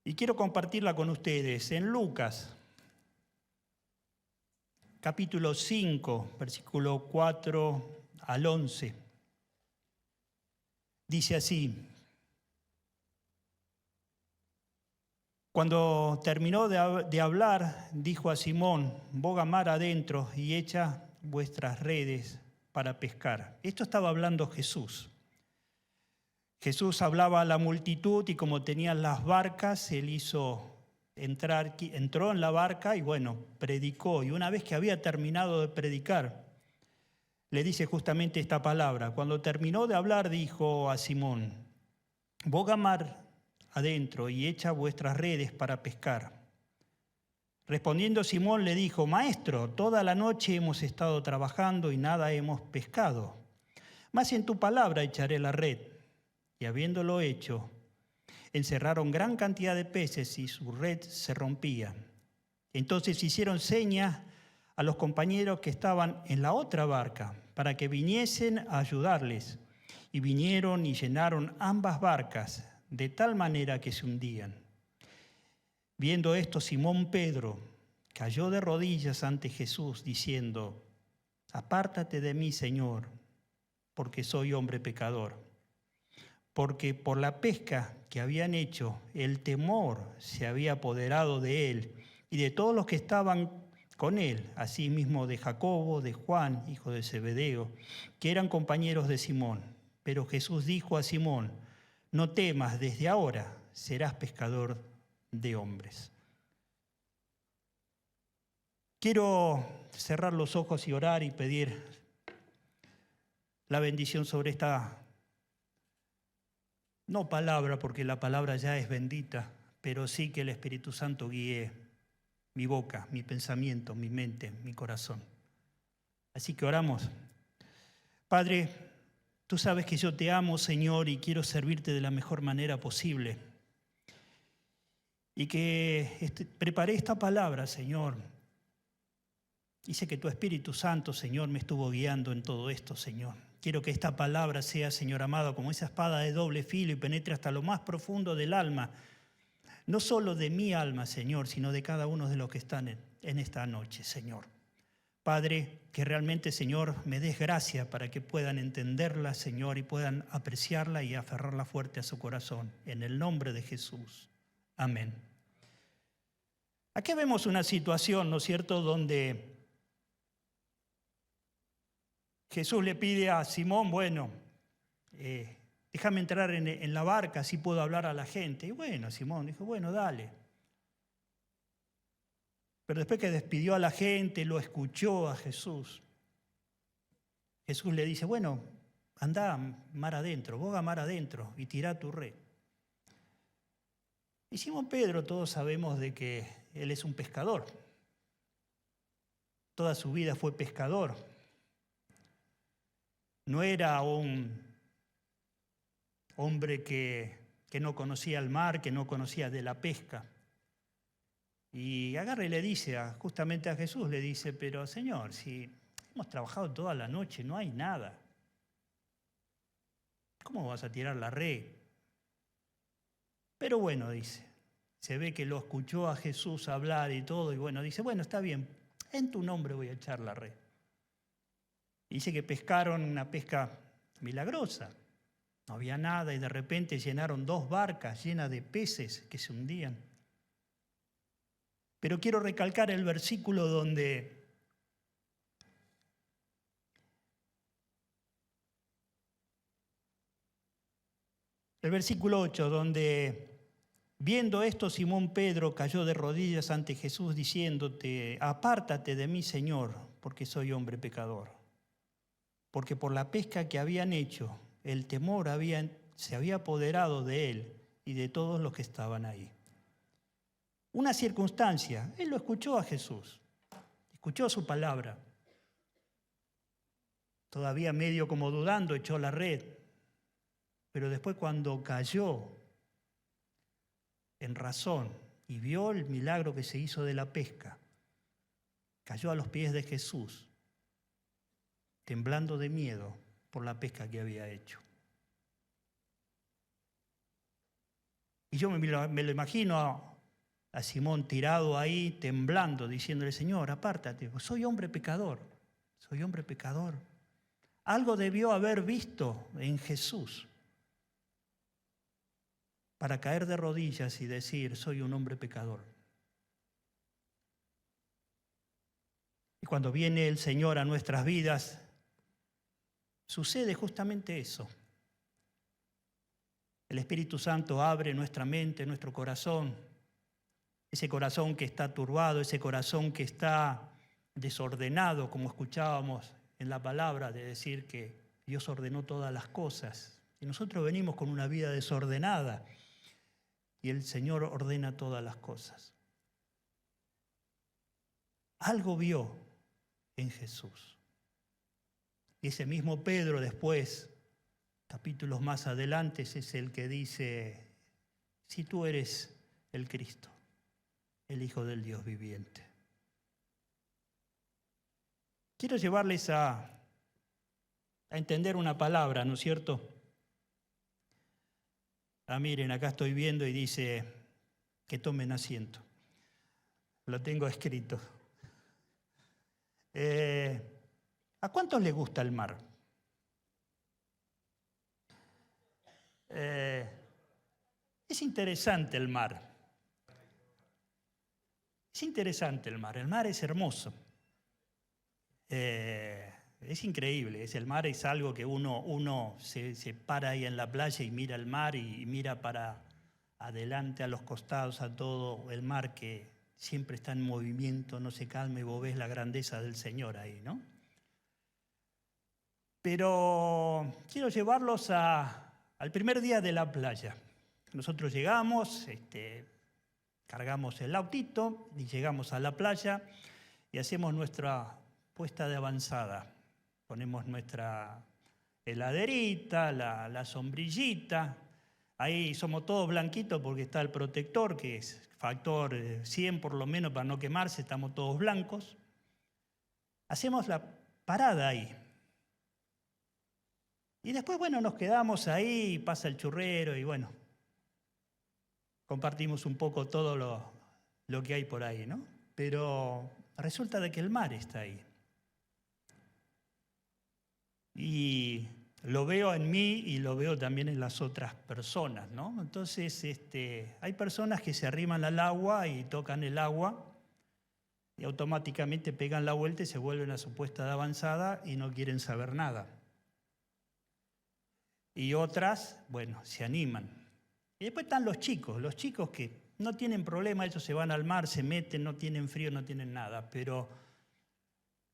Y quiero compartirla con ustedes en Lucas, capítulo 5, versículo 4 al 11. Dice así: Cuando terminó de hablar, dijo a Simón: boga mar adentro y echa vuestras redes para pescar. Esto estaba hablando Jesús. Jesús hablaba a la multitud y como tenían las barcas, él entró en la barca y predicó. Y una vez que había terminado de predicar, le dice justamente esta palabra. Cuando terminó de hablar, dijo a Simón: boga mar adentro y echa vuestras redes para pescar. Respondiendo Simón le dijo: Maestro, toda la noche hemos estado trabajando y nada hemos pescado, mas en tu palabra echaré la red. Y habiéndolo hecho, encerraron gran cantidad de peces y su red se rompía. Entonces hicieron señas a los compañeros que estaban en la otra barca para que viniesen a ayudarles. Y vinieron y llenaron ambas barcas de tal manera que se hundían. Viendo esto, Simón Pedro cayó de rodillas ante Jesús diciendo: apártate de mí, Señor, porque soy hombre pecador. Porque por la pesca que habían hecho, el temor se había apoderado de él y de todos los que estaban con él, asimismo de Jacobo, de Juan, hijo de Zebedeo, que eran compañeros de Simón. Pero Jesús dijo a Simón: no temas, desde ahora serás pescador de hombres. Quiero cerrar los ojos y orar y pedir la bendición sobre esta, no palabra, porque la palabra ya es bendita, pero sí que el Espíritu Santo guíe mi boca, mi pensamiento, mi mente, mi corazón. Así que oramos. Padre, tú sabes que yo te amo, Señor, y quiero servirte de la mejor manera posible. Y que preparé esta palabra, Señor. Y sé que tu Espíritu Santo, Señor, me estuvo guiando en todo esto, Señor. Quiero que esta palabra sea, Señor amado, como esa espada de doble filo y penetre hasta lo más profundo del alma. No solo de mi alma, Señor, sino de cada uno de los que están en esta noche, Señor. Padre, que realmente, Señor, me des gracia para que puedan entenderla, Señor, y puedan apreciarla y aferrarla fuerte a su corazón. En el nombre de Jesús. Amén. Aquí vemos una situación, ¿no es cierto?, donde Jesús le pide a Simón: déjame entrar en la barca, así puedo hablar a la gente. Y Simón dijo: dale. Pero después que despidió a la gente, lo escuchó a Jesús. Jesús le dice: anda mar adentro, boga mar adentro y tira tu red. Y Simón Pedro, todos sabemos de que él es un pescador. Toda su vida fue pescador. No era un hombre que no conocía el mar, que no conocía de la pesca. Y agarra y le dice justamente a Jesús, le dice: pero Señor, si hemos trabajado toda la noche, no hay nada. ¿Cómo vas a tirar la red? Pero dice, se ve que lo escuchó a Jesús hablar y todo, y dice: está bien, en tu nombre voy a echar la red. Dice que pescaron una pesca milagrosa. No había nada y de repente llenaron 2 barcas llenas de peces que se hundían. Pero quiero recalcar el versículo donde el versículo 8, donde viendo esto, Simón Pedro cayó de rodillas ante Jesús diciéndote: apártate de mí, Señor, porque soy hombre pecador. Porque por la pesca que habían hecho, el temor se había apoderado de él y de todos los que estaban ahí. Una circunstancia, él lo escuchó a Jesús, escuchó su palabra. Todavía medio como dudando, echó la red. Pero después, cuando cayó en razón y vio el milagro que se hizo de la pesca, cayó a los pies de Jesús, temblando de miedo por la pesca que había hecho. Y yo me lo imagino a Simón tirado ahí, temblando, diciéndole, Señor, apártate, soy hombre pecador, soy hombre pecador. Algo debió haber visto en Jesús para caer de rodillas y decir, soy un hombre pecador. Y cuando viene el Señor a nuestras vidas, sucede justamente eso. El Espíritu Santo abre nuestra mente, nuestro corazón, ese corazón que está turbado, ese corazón que está desordenado, como escuchábamos en la palabra de decir que Dios ordenó todas las cosas. Y nosotros venimos con una vida desordenada y el Señor ordena todas las cosas. Algo vio en Jesús. Y ese mismo Pedro después, capítulos más adelante, es el que dice, si tú eres el Cristo, el Hijo del Dios viviente. Quiero llevarles a entender una palabra, ¿no es cierto? Miren, acá estoy viendo y dice que tomen asiento. Lo tengo escrito. ¿A cuántos les gusta el mar? Es interesante el mar. Es interesante el mar. El mar es hermoso. Es increíble. El mar es algo que uno se para ahí en la playa y mira el mar y mira para adelante, a los costados, a todo el mar que siempre está en movimiento, no se calma y vos ves la grandeza del Señor ahí, ¿no? Pero quiero llevarlos al primer día de la playa. Nosotros llegamos, cargamos el autito y llegamos a la playa y hacemos nuestra puesta de avanzada. Ponemos nuestra heladerita, la sombrillita. Ahí somos todos blanquitos porque está el protector, que es factor 100 por lo menos para no quemarse, estamos todos blancos. Hacemos la parada ahí. Y después, bueno, nos quedamos ahí, pasa el churrero y bueno, compartimos un poco todo lo que hay por ahí, ¿no? Pero resulta de que el mar está ahí. Y lo veo en mí y lo veo también en las otras personas, ¿no? Entonces, hay personas que se arriman al agua y tocan el agua y automáticamente pegan la vuelta y se vuelven a su puesta de avanzada y no quieren saber nada. Y otras, bueno, se animan. Y después están los chicos que no tienen problema, ellos se van al mar, se meten, no tienen frío, no tienen nada, pero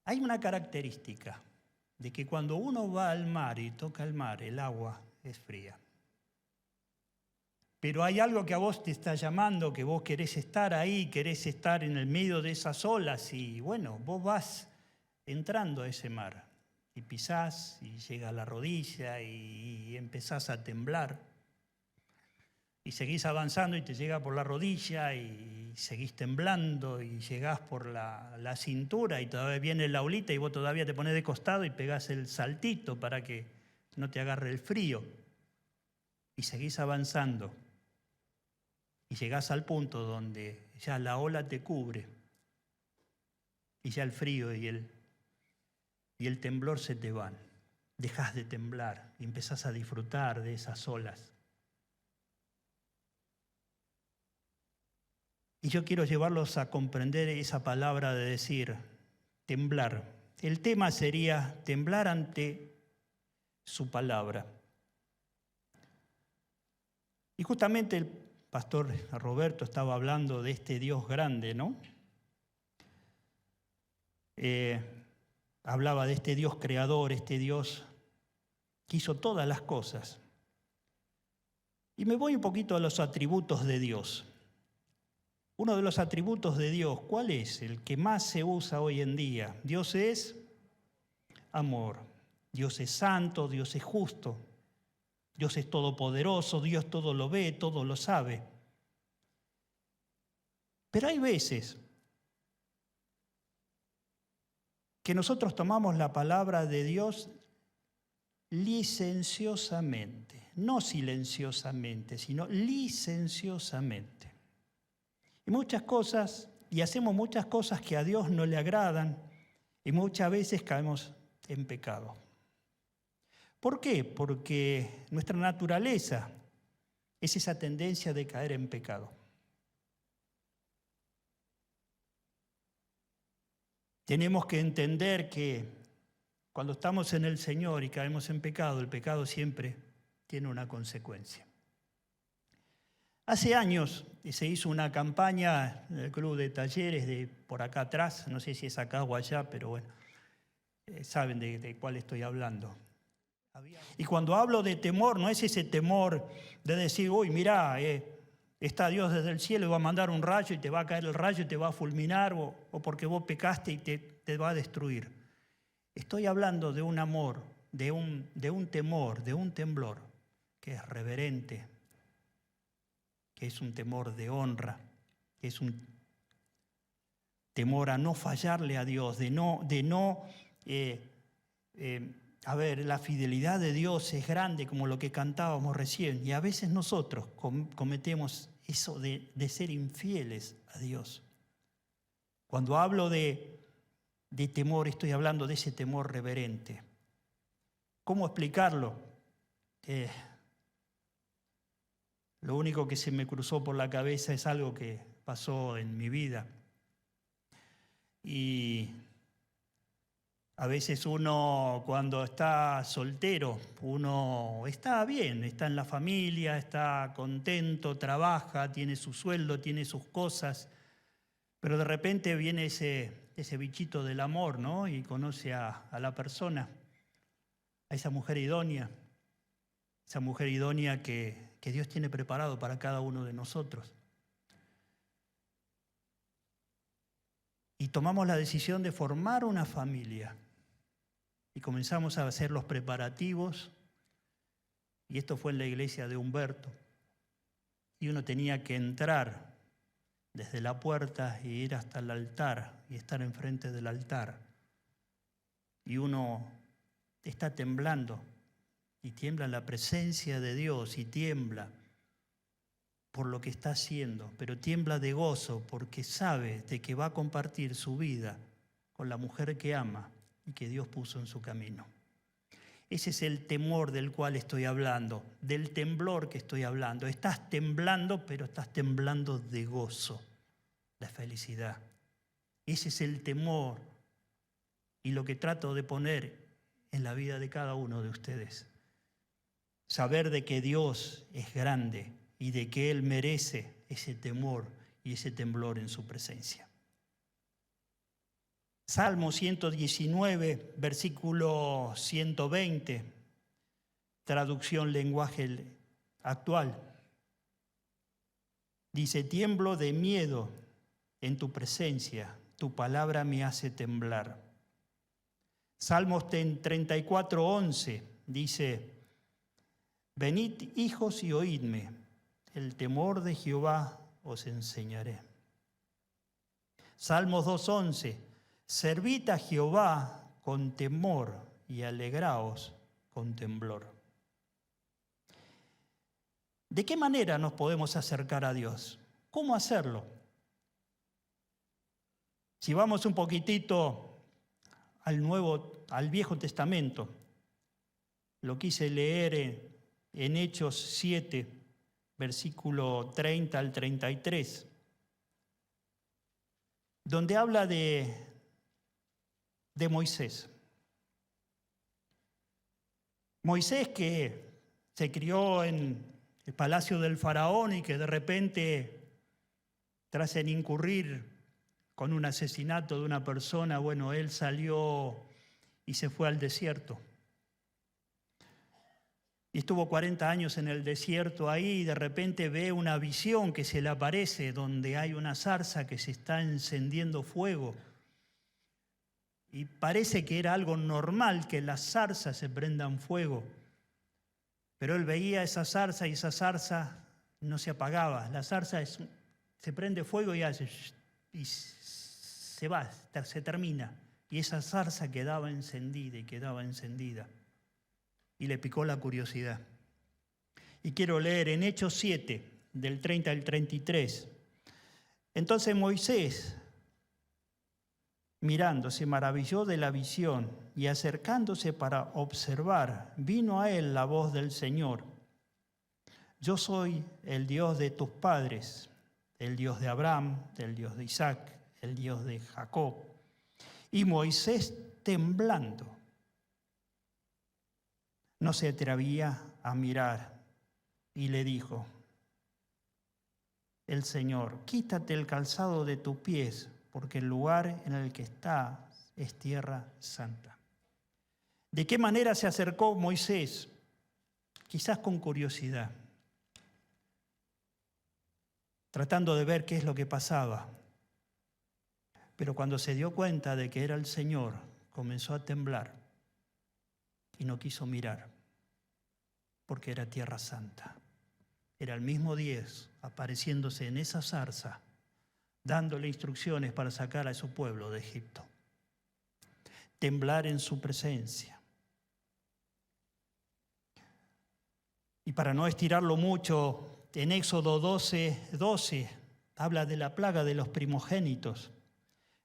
hay una característica de que cuando uno va al mar y toca el mar, el agua es fría. Pero hay algo que a vos te está llamando, que vos querés estar ahí, querés estar en el medio de esas olas y bueno, vos vas entrando a ese mar y pisás y llega a la rodilla y empezás a temblar. Y seguís avanzando y te llega por la rodilla y seguís temblando y llegás por la cintura y todavía viene la olita y vos todavía te pones de costado y pegás el saltito para que no te agarre el frío. Y seguís avanzando y llegás al punto donde ya la ola te cubre y ya el frío y el temblor se te van. Dejás de temblar y empezás a disfrutar de esas olas. Y yo quiero llevarlos a comprender esa palabra de decir, temblar. El tema sería temblar ante su palabra. Y justamente el pastor Roberto estaba hablando de este Dios grande, ¿no? Hablaba de este Dios creador, este Dios que hizo todas las cosas. Y me voy un poquito a los atributos de Dios. Uno de los atributos de Dios, ¿cuál es? El que más se usa hoy en día. Dios es amor. Dios es santo, Dios es justo. Dios es todopoderoso, Dios todo lo ve, todo lo sabe. Pero hay veces que nosotros tomamos la palabra de Dios licenciosamente. no silenciosamente, sino licenciosamente. Y hacemos muchas cosas que a Dios no le agradan y muchas veces caemos en pecado. ¿Por qué? Porque nuestra naturaleza es esa tendencia de caer en pecado. Tenemos que entender que cuando estamos en el Señor y caemos en pecado, el pecado siempre tiene una consecuencia. Hace años se hizo una campaña en el club de talleres de por acá atrás, no sé si es acá o allá, pero bueno, saben de cuál estoy hablando. Y cuando hablo de temor, no es ese temor de decir, uy, mirá, está Dios desde el cielo y va a mandar un rayo y te va a caer el rayo y te va a fulminar, o porque vos pecaste y te va a destruir. Estoy hablando de un amor, de un temor, de un temblor que es reverente, que es un temor de honra, que es un temor a no fallarle a Dios, a ver, la fidelidad de Dios es grande, como lo que cantábamos recién, y a veces nosotros cometemos eso de ser infieles a Dios. Cuando hablo de temor, estoy hablando de ese temor reverente. ¿Cómo explicarlo? Lo único que se me cruzó por la cabeza es algo que pasó en mi vida. Y a veces uno, cuando está soltero, uno está bien, está en la familia, está contento, trabaja, tiene su sueldo, tiene sus cosas, pero de repente viene ese bichito del amor, ¿no? Y conoce a la persona, a esa mujer idónea que Dios tiene preparado para cada uno de nosotros. Y tomamos la decisión de formar una familia. Y comenzamos a hacer los preparativos, y esto fue en la iglesia de Humberto. Y uno tenía que entrar desde la puerta e ir hasta el altar y estar enfrente del altar. Y uno está temblando, y tiembla en la presencia de Dios, y tiembla por lo que está haciendo, pero tiembla de gozo porque sabe de que va a compartir su vida con la mujer que ama y que Dios puso en su camino. Ese es el temor del cual estoy hablando, del temblor que estoy hablando. Estás temblando, pero estás temblando de gozo, de felicidad. Ese es el temor y lo que trato de poner en la vida de cada uno de ustedes. Saber de que Dios es grande y de que Él merece ese temor y ese temblor en su presencia. Salmo 119, versículo 120, traducción lenguaje actual. Dice, tiemblo de miedo en tu presencia, tu palabra me hace temblar. Salmos 34, 11 dice, venid hijos y oídme, el temor de Jehová os enseñaré. Salmos 2:11, servid a Jehová con temor y alegraos con temblor. ¿De qué manera nos podemos acercar a Dios? ¿Cómo hacerlo? Si vamos un poquitito al Viejo Testamento, lo quise leer en Hechos 7, versículo 30 al 33, donde habla de Moisés. Moisés, que se crió en el palacio del faraón y que de repente, tras en incurrir con un asesinato de una persona, bueno, él salió y se fue al desierto. Y estuvo 40 años en el desierto ahí y de repente ve una visión que se le aparece donde hay una zarza que se está encendiendo fuego. Y parece que era algo normal que las zarzas se prendan fuego. Pero él veía esa zarza y esa zarza no se apagaba. La zarza se prende fuego y hace y se va, se termina. Y esa zarza quedaba encendida y quedaba encendida. Y le picó la curiosidad. Y quiero leer en Hechos 7, del 30 al 33. Entonces Moisés, mirando, se maravilló de la visión y acercándose para observar, vino a él la voz del Señor. Yo soy el Dios de tus padres, el Dios de Abraham, el Dios de Isaac, el Dios de Jacob. Y Moisés, temblando, no se atrevía a mirar y le dijo, el Señor, quítate el calzado de tus pies, porque el lugar en el que estás es tierra santa. ¿De qué manera se acercó Moisés? Quizás con curiosidad, tratando de ver qué es lo que pasaba. Pero cuando se dio cuenta de que era el Señor, comenzó a temblar y no quiso mirar, porque era tierra santa. Era el mismo Dios apareciéndose en esa zarza, dándole instrucciones para sacar a su pueblo de Egipto. Temblar en su presencia. Y para no estirarlo mucho, en Éxodo 12 habla de la plaga de los primogénitos.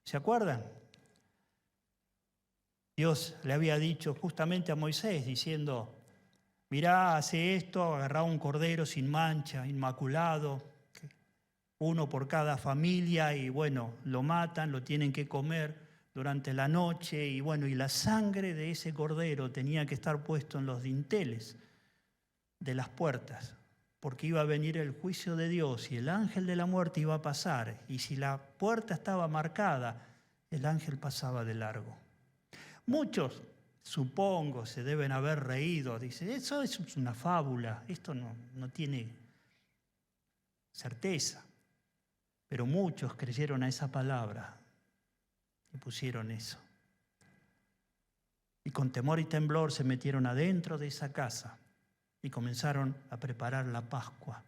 ¿Se acuerdan? Dios le había dicho justamente a Moisés, diciendo, mirá, hace esto, agarrá un cordero sin mancha, inmaculado, uno por cada familia, y bueno, lo matan, lo tienen que comer durante la noche, y bueno, y la sangre de ese cordero tenía que estar puesto en los dinteles de las puertas, porque iba a venir el juicio de Dios y el ángel de la muerte iba a pasar, y si la puerta estaba marcada, el ángel pasaba de largo. Muchos, supongo, se deben haber reído, dicen, eso es una fábula, esto no tiene certeza. Pero muchos creyeron a esa palabra y pusieron eso. Y con temor y temblor se metieron adentro de esa casa y comenzaron a preparar la Pascua.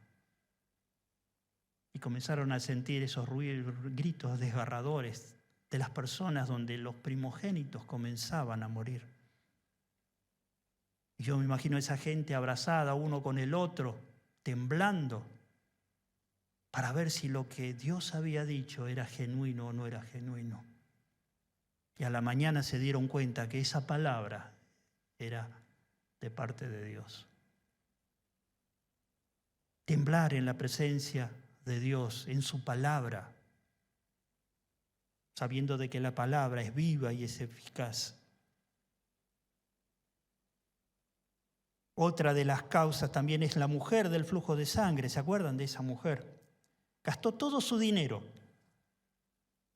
Y comenzaron a sentir esos gritos desgarradores de las personas donde los primogénitos comenzaban a morir. Y yo me imagino a esa gente abrazada uno con el otro, temblando, para ver si lo que Dios había dicho era genuino o no era genuino. Y a la mañana se dieron cuenta que esa palabra era de parte de Dios. Temblar en la presencia de Dios, en su palabra, sabiendo de que la palabra es viva y es eficaz. Otra de las causas también es la mujer del flujo de sangre. ¿Se acuerdan de esa mujer? Gastó todo su dinero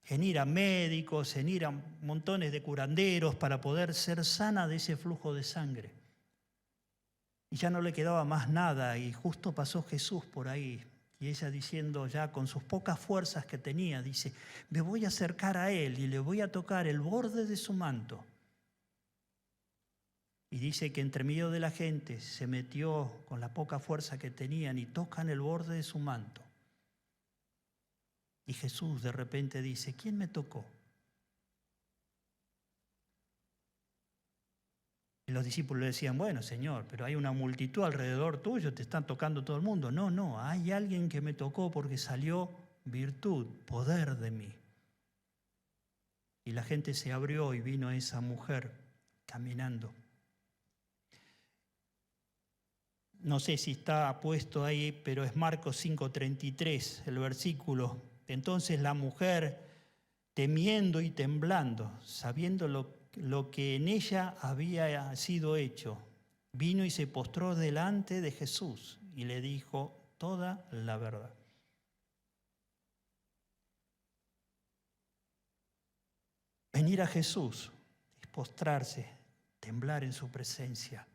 en ir a médicos, en ir a montones de curanderos para poder ser sana de ese flujo de sangre. Y ya no le quedaba más nada y justo pasó Jesús por ahí. Y ella diciendo ya con sus pocas fuerzas que tenía, dice, me voy a acercar a él y le voy a tocar el borde de su manto. Y dice que entre medio de la gente se metió con la poca fuerza que tenían y tocan el borde de su manto. Y Jesús de repente dice, ¿quién me tocó? Y los discípulos le decían, bueno, Señor, pero hay una multitud alrededor tuyo, te están tocando todo el mundo. No, hay alguien que me tocó porque salió virtud, poder de mí. Y la gente se abrió y vino esa mujer caminando. No sé si está puesto ahí, pero es Marcos 5:33, el versículo. Entonces la mujer, temiendo y temblando, sabiendo lo que en ella había sido hecho, vino y se postró delante de Jesús y le dijo toda la verdad. Venir a Jesús es postrarse, temblar en su presencia,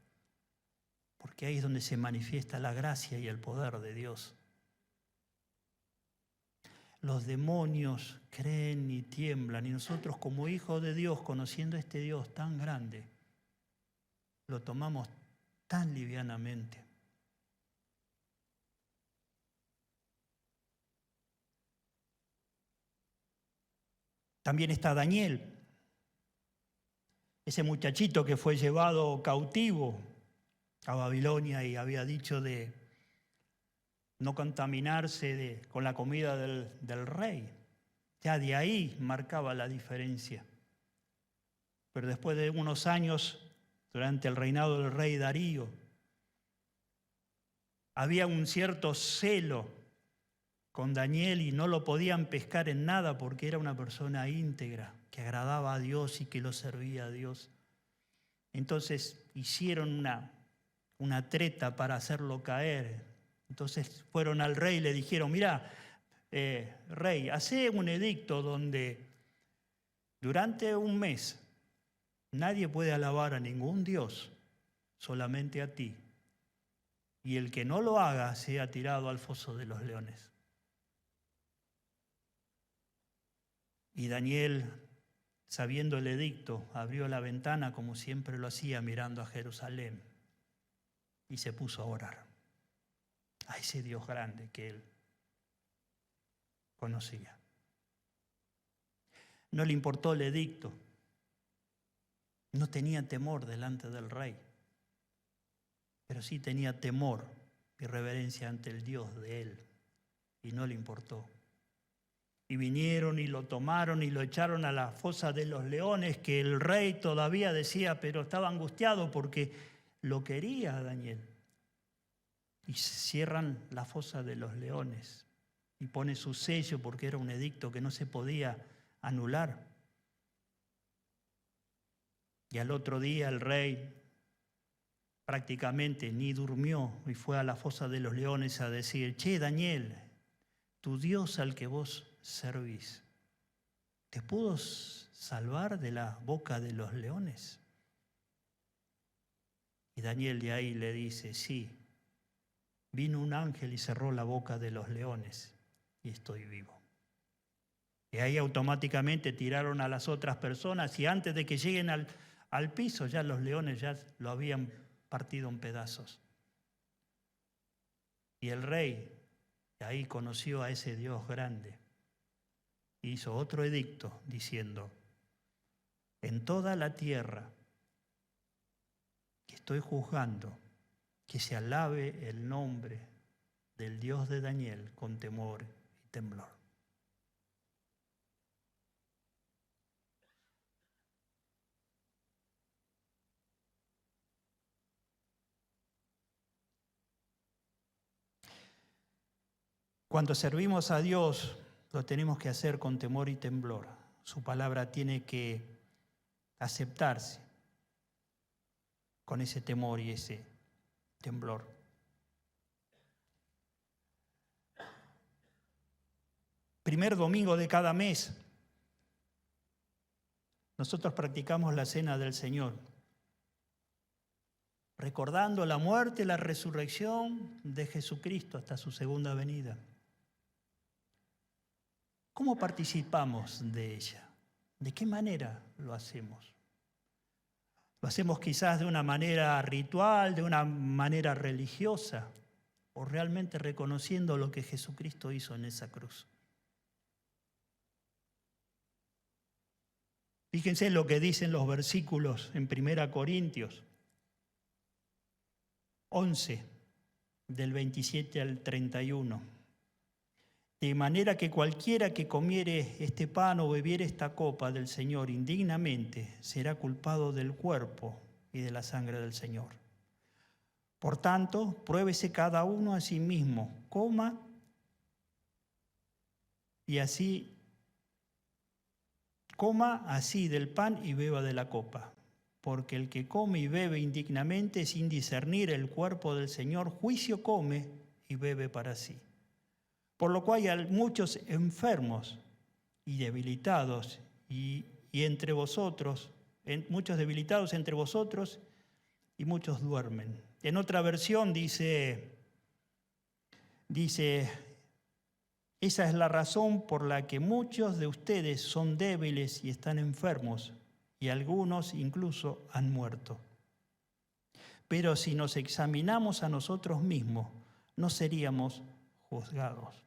porque ahí es donde se manifiesta la gracia y el poder de Dios. Los demonios creen y tiemblan, y nosotros como hijos de Dios, conociendo a este Dios tan grande, lo tomamos tan livianamente. También está Daniel, ese muchachito que fue llevado cautivo a Babilonia y había dicho de no contaminarse con la comida del rey. Ya de ahí marcaba la diferencia. Pero después de unos años, durante el reinado del rey Darío, había un cierto celo con Daniel y no lo podían pescar en nada porque era una persona íntegra, que agradaba a Dios y que lo servía a Dios. Entonces hicieron una treta para hacerlo caer. Entonces fueron al rey y le dijeron, mira, rey, hacé un edicto donde durante un mes nadie puede alabar a ningún Dios, solamente a ti. Y el que no lo haga sea tirado al foso de los leones. Y Daniel, sabiendo el edicto, abrió la ventana como siempre lo hacía mirando a Jerusalén y se puso a orar a ese Dios grande que él conocía. No le importó el edicto, no tenía temor delante del rey, pero sí tenía temor y reverencia ante el Dios de él, y no le importó. Y vinieron y lo tomaron y lo echaron a la fosa de los leones, que el rey todavía decía, pero estaba angustiado porque lo quería a Daniel. Y cierran la fosa de los leones y pone su sello porque era un edicto que no se podía anular. Y al otro día el rey prácticamente ni durmió y fue a la fosa de los leones a decir, che, Daniel, tu Dios al que vos servís, ¿te pudo salvar de la boca de los leones? Y Daniel de ahí le dice, sí, vino un ángel y cerró la boca de los leones y estoy vivo. Y ahí automáticamente tiraron a las otras personas y antes de que lleguen al piso ya los leones ya lo habían partido en pedazos. Y el rey ahí conoció a ese Dios grande. Hizo otro edicto diciendo, en toda la tierra que estoy juzgando, que se alabe el nombre del Dios de Daniel con temor y temblor. Cuando servimos a Dios, lo tenemos que hacer con temor y temblor. Su palabra tiene que aceptarse con ese temor y ese temblor. Primer domingo de cada mes, nosotros practicamos la cena del Señor, recordando la muerte y la resurrección de Jesucristo hasta su segunda venida. ¿Cómo participamos de ella? ¿De qué manera lo hacemos? ¿Lo hacemos quizás de una manera ritual, de una manera religiosa, o realmente reconociendo lo que Jesucristo hizo en esa cruz? Fíjense lo que dicen los versículos en 1 Corintios 11, del 27 al 31. De manera que cualquiera que comiere este pan o bebiere esta copa del Señor indignamente será culpado del cuerpo y de la sangre del Señor. Por tanto, pruébese cada uno a sí mismo, coma así del pan y beba de la copa. Porque el que come y bebe indignamente sin discernir el cuerpo del Señor, juicio come y bebe para sí. Por lo cual hay muchos enfermos y debilitados y entre vosotros, muchos debilitados entre vosotros y muchos duermen. En otra versión dice, esa es la razón por la que muchos de ustedes son débiles y están enfermos y algunos incluso han muerto. Pero si nos examinamos a nosotros mismos, no seríamos juzgados.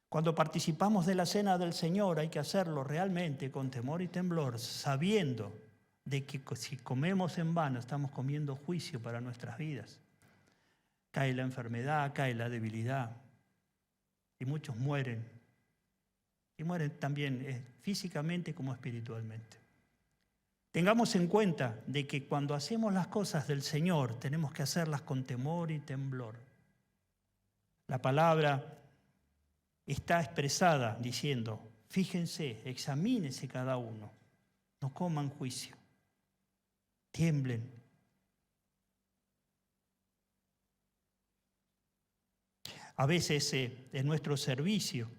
Cuando participamos de la cena del Señor hay que hacerlo realmente con temor y temblor, sabiendo de que si comemos en vano estamos comiendo juicio para nuestras vidas. cae la enfermedad, cae la debilidad y muchos mueren. Y mueren también físicamente como espiritualmente. Tengamos en cuenta de que cuando hacemos las cosas del Señor tenemos que hacerlas con temor y temblor. La palabra está expresada diciendo, fíjense, examínense cada uno, no coman juicio, tiemblen. A veces en nuestro servicio,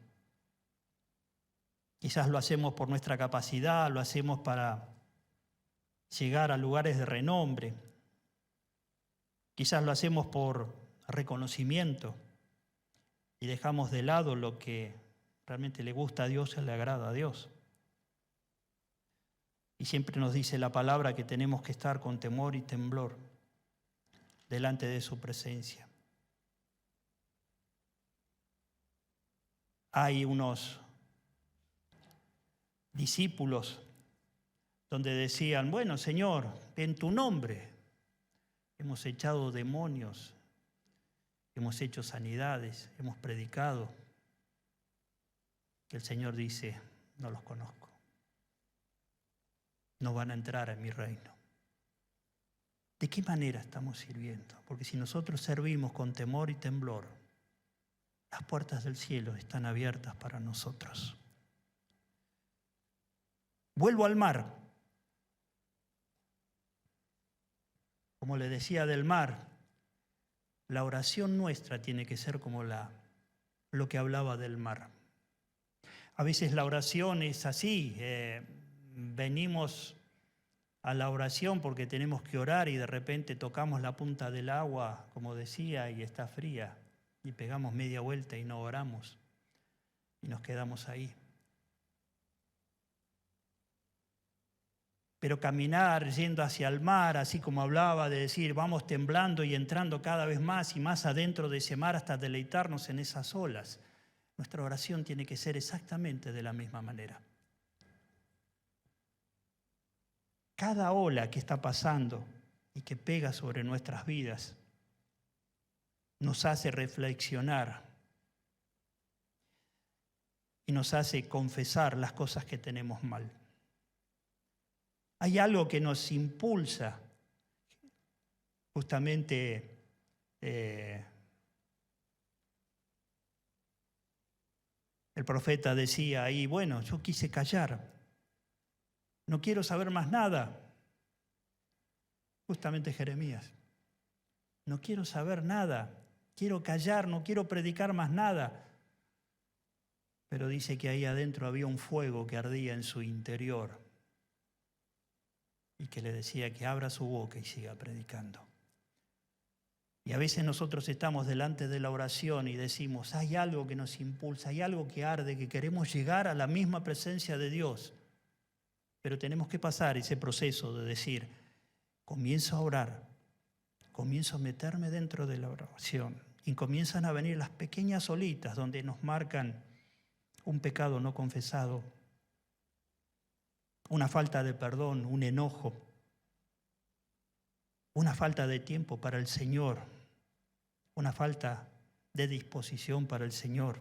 quizás lo hacemos por nuestra capacidad, lo hacemos para llegar a lugares de renombre, quizás lo hacemos por reconocimiento y dejamos de lado lo que realmente le gusta a Dios y le agrada a Dios. Y siempre nos dice la palabra que tenemos que estar con temor y temblor delante de su presencia. Hay unos discípulos donde decían, bueno, Señor, en tu nombre hemos echado demonios, hemos hecho sanidades, hemos predicado. El Señor dice, no los conozco. No van a entrar en mi reino. ¿De qué manera estamos sirviendo? Porque si nosotros servimos con temor y temblor, las puertas del cielo están abiertas para nosotros. Vuelvo al mar. Como le decía del mar, la oración nuestra tiene que ser como lo que hablaba del mar. A veces la oración es así, venimos a la oración porque tenemos que orar y de repente tocamos la punta del agua, como decía, y está fría, y pegamos media vuelta y no oramos, y nos quedamos ahí. Pero caminar yendo hacia el mar, así como hablaba de decir, vamos temblando y entrando cada vez más y más adentro de ese mar hasta deleitarnos en esas olas. Nuestra oración tiene que ser exactamente de la misma manera. Cada ola que está pasando y que pega sobre nuestras vidas nos hace reflexionar y nos hace confesar las cosas que tenemos mal. Hay algo que nos impulsa, justamente el profeta decía ahí, bueno, yo quise callar, no quiero saber más nada. Justamente Jeremías, no quiero saber nada, quiero callar, no quiero predicar más nada. Pero dice que ahí adentro había un fuego que ardía en su interior y que le decía que abra su boca y siga predicando. Y a veces nosotros estamos delante de la oración y decimos, hay algo que nos impulsa, hay algo que arde, que queremos llegar a la misma presencia de Dios. Pero tenemos que pasar ese proceso de decir, comienzo a orar, comienzo a meterme dentro de la oración y comienzan a venir las pequeñas olitas donde nos marcan un pecado no confesado, una falta de perdón, un enojo, una falta de tiempo para el Señor, una falta de disposición para el Señor.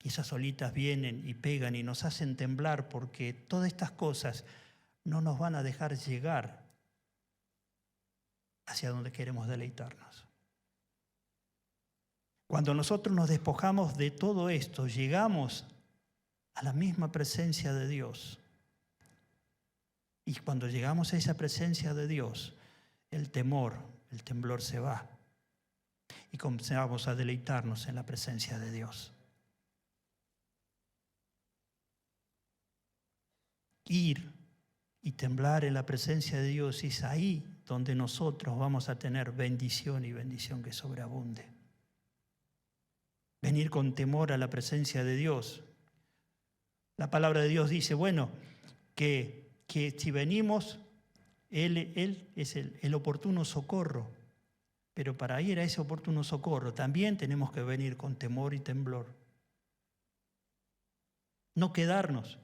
Y esas olitas vienen y pegan y nos hacen temblar porque todas estas cosas no nos van a dejar llegar hacia donde queremos deleitarnos. Cuando nosotros nos despojamos de todo esto, llegamos a la misma presencia de Dios. Y cuando llegamos a esa presencia de Dios, el temor, el temblor se va. Y comenzamos a deleitarnos en la presencia de Dios. Ir y temblar en la presencia de Dios es ahí donde nosotros vamos a tener bendición y bendición que sobreabunde. Venir con temor a la presencia de Dios. La palabra de Dios dice, bueno, que si venimos, Él es el oportuno socorro. Pero para ir a ese oportuno socorro también tenemos que venir con temor y temblor. No quedarnos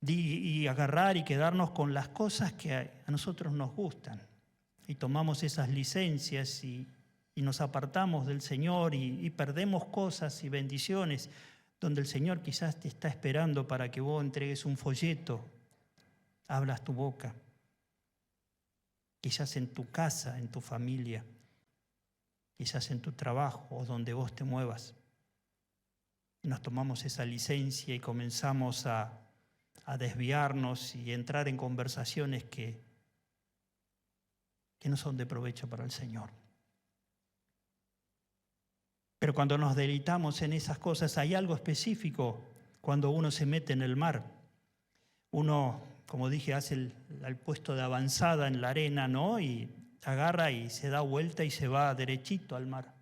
y agarrar y quedarnos con las cosas que a nosotros nos gustan. y tomamos esas licencias y nos apartamos del Señor y perdemos cosas y bendiciones donde el Señor quizás te está esperando para que vos entregues un folleto, abras tu boca, quizás en tu casa, en tu familia, quizás en tu trabajo o donde vos te muevas. Y nos tomamos esa licencia y comenzamos a desviarnos y entrar en conversaciones que no son de provecho para el Señor. Pero cuando nos deleitamos en esas cosas, hay algo específico cuando uno se mete en el mar. Uno, como dije, hace el puesto de avanzada en la arena, ¿no? Y agarra y se da vuelta y se va derechito al mar.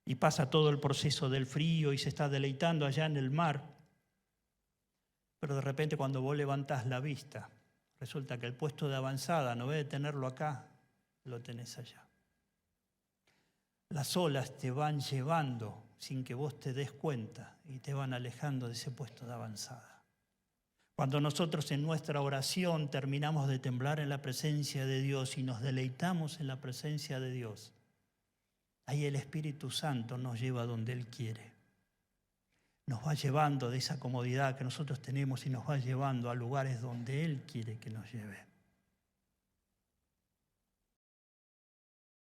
Y pasa todo el proceso del frío y se está deleitando allá en el mar. Pero de repente cuando vos levantás la vista, resulta que el puesto de avanzada, no vez de tenerlo acá, lo tenés allá. Las olas te van llevando sin que vos te des cuenta y te van alejando de ese puesto de avanzada. Cuando nosotros en nuestra oración terminamos de temblar en la presencia de Dios y nos deleitamos en la presencia de Dios, ahí el Espíritu Santo nos lleva donde Él quiere. Nos va llevando de esa comodidad que nosotros tenemos y nos va llevando a lugares donde Él quiere que nos lleve.